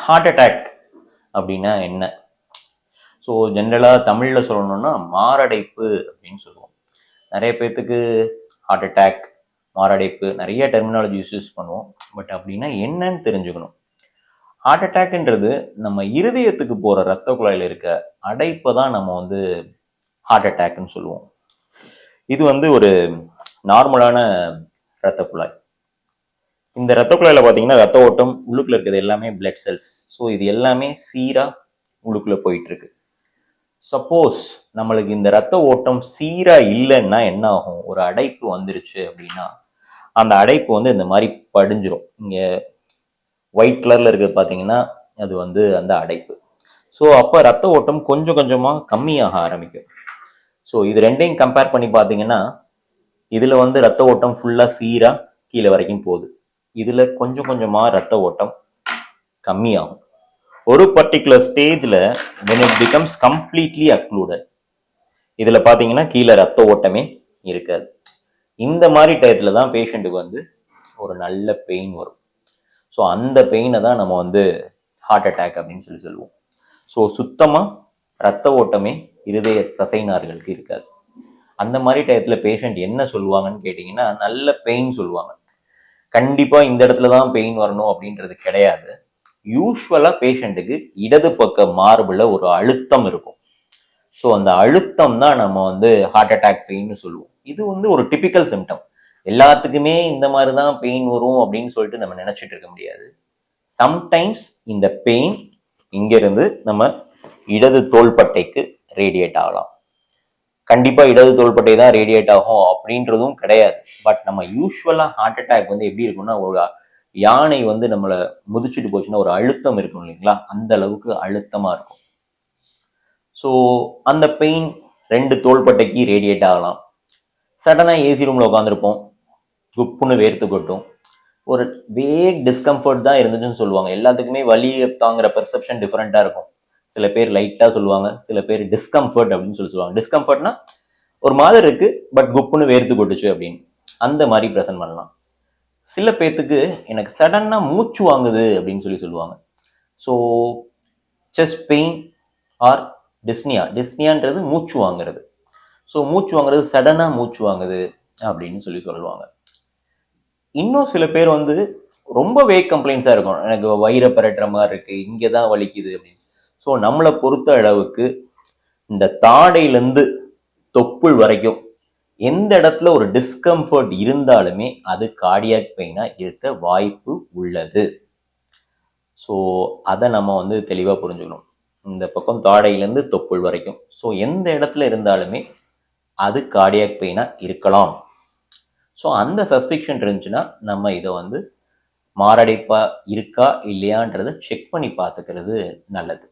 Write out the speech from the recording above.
Heart attack அப்படின்னா என்ன? So ஜென்ரலாக தமிழில் சொல்லணும்னா மாரடைப்பு அப்படின்னு சொல்லுவோம். நிறைய பேர்த்துக்கு ஹார்ட் அட்டாக், மாரடைப்பு நிறைய டெர்மினாலஜி யூஸ் பண்ணுவோம். பட் அப்படின்னா என்னன்னு தெரிஞ்சுக்கணும். ஹார்ட் அட்டாக்ன்றது நம்ம இருதயத்துக்கு போகிற ரத்த குழாயில் இருக்க அடைப்பை தான் நம்ம வந்து ஹார்ட் அட்டாக்னு சொல்லுவோம். இது வந்து ஒரு நார்மலான ரத்த குழாய். இந்த ரத்த குழாயில் பார்த்தீங்கன்னா ரத்த ஓட்டம் உள்ளுக்குள்ள இருக்கிறது எல்லாமே பிளட் செல்ஸ். ஸோ இது எல்லாமே சீராக உள்ளுக்குள்ளே போயிட்டு இருக்கு. சப்போஸ் நம்மளுக்கு இந்த ரத்த ஓட்டம் சீரா இல்லைன்னா என்ன ஆகும்? ஒரு அடைப்பு வந்துருச்சு அப்படின்னா அந்த அடைப்பு வந்து இந்த மாதிரி படிஞ்சிரும். இங்க ஒயிட் கலர்ல இருக்கிறது பார்த்தீங்கன்னா அது வந்து அந்த அடைப்பு. ஸோ அப்போ ரத்த ஓட்டம் கொஞ்சம் கொஞ்சமா கம்மியாக ஆரம்பிக்கும். ஸோ இது ரெண்டையும் கம்பேர் பண்ணி பார்த்தீங்கன்னா இதுல வந்து ரத்த ஓட்டம் ஃபுல்லா சீரா கீழே வரைக்கும் போகுது. இதுல கொஞ்சம் கொஞ்சமா ரத்த ஓட்டம் கம்மியாகும். ஒரு பர்டிகுலர் ஸ்டேஜ்ல when it becomes completely occluded, இதுல பாத்தீங்கன்னா கீழே ரத்த ஓட்டமே இருக்காது. இந்த மாதிரி டயத்துல தான் பேஷண்ட்டுக்கு வந்து ஒரு நல்ல பெயின் வரும். ஸோ அந்த பெயினை தான் நம்ம வந்து ஹார்ட் அட்டாக் அப்படின்னு சொல்லி சொல்லுவோம். ஸோ சுத்தமா ரத்த ஓட்டமே இருதய தசைநார்களுக்கு இருக்காது. அந்த மாதிரி டயத்துல பேஷண்ட் என்ன சொல்லுவாங்கன்னு கேட்டீங்கன்னா நல்ல பெயின் சொல்லுவாங்க. கண்டிப்பா இந்த இடத்துல தான் பெயின் வரணும் அப்படின்றது கிடையாது. யூஸ்வலா பேஷண்ட்டுக்கு இடது பக்க மார்புல ஒரு அழுத்தம் இருக்கும். ஸோ அந்த அழுத்தம் தான் நம்ம வந்து ஹார்ட் அட்டாக் பெயின் சொல்லுவோம். இது வந்து ஒரு டிபிக்கல் சிம்டம். எல்லாத்துக்குமே இந்த மாதிரி தான் பெயின் வரும் அப்படின்னு சொல்லிட்டு நம்ம நினைச்சிட்டு இருக்க முடியாது. சம்டைம்ஸ் இந்த பெயின் இங்கிருந்து நம்ம இடது தோள்பட்டைக்கு ரேடியேட் ஆகலாம். கண்டிப்பா இடது தோள்பட்டை தான் ரேடியேட் ஆகும் அப்படின்றதும் கிடையாது. பட் நம்ம யூஸ்வலா ஹார்ட் அட்டாக் வந்து எப்படி இருக்கும்னா, ஒரு யானை வந்து நம்மளை முதிச்சுட்டு போச்சுன்னா ஒரு அழுத்தம் இருக்கும் இல்லைங்களா, அந்த அளவுக்கு அழுத்தமா இருக்கும். ஸோ அந்த பெயின் ரெண்டு தோள்பட்டைக்கு ரேடியேட் ஆகலாம். சடனா ஏசி ரூம்ல உட்காந்துருப்போம், குப்புன்னு வேர்த்து கொட்டும், ஒரு வேக் டிஸ்கம்ஃபர்ட் தான் இருந்துச்சுன்னு சொல்லுவாங்க. எல்லாத்துக்குமே வலி தாங்கிற பெர்செப்ஷன் டிஃப்ரெண்டா இருக்கும். சில பேர் லைட்டா சொல்லுவாங்க, சில பேர் டிஸ்கம்ஃபர்ட் அப்படின்னு சொல்லுவாங்க. டிஸ்கம்ஃபர்ட்னா ஒரு மாதிரி இருக்கு பட் குப்புன்னு வேர்த்து கொட்டுச்சு அப்படின்னு, அந்த மாதிரி ப்ரெசென்ட் பண்ணலாம். சில பேர்த்துக்கு எனக்கு சடனா மூச்சு வாங்குது அப்படின்னு சொல்லுவாங்க. ஸோ செஸ்ட் பெயின் ஆர் டிஸ்னியா, டிஸ்னியான்றது மூச்சு வாங்குறது. ஸோ மூச்சு வாங்குறது சடனா மூச்சு வாங்குது அப்படின்னு சொல்லுவாங்க. இன்னும் சில பேர் வந்து ரொம்ப வேக் கம்ப்ளைண்ட்ஸா இருக்கும், எனக்கு வயிறை பரட்டுற மாதிரி இருக்கு, இங்கதான் வலிக்குது அப்படின்னு. ஸோ நம்மளை பொறுத்த அளவுக்கு இந்த தாடையிலேருந்து தொப்புள் வரைக்கும் எந்த இடத்துல ஒரு டிஸ்கம்ஃபர்ட் இருந்தாலுமே அது கார்டியாக் பெயினா இருக்க வாய்ப்பு உள்ளது. ஸோ அதை நம்ம வந்து தெளிவாக புரிஞ்சுக்கணும். இந்த பக்கம் தாடையிலேருந்து தொப்புள் வரைக்கும் ஸோ எந்த இடத்துல இருந்தாலுமே அது கார்டியாக் பெயினா இருக்கலாம். ஸோ அந்த சஸ்பெக்ஷன் இருந்துச்சுன்னா நம்ம இதை வந்து மாரடைப்பா இருக்கா இல்லையான்றதை செக் பண்ணி பார்த்துக்கிறது நல்லது.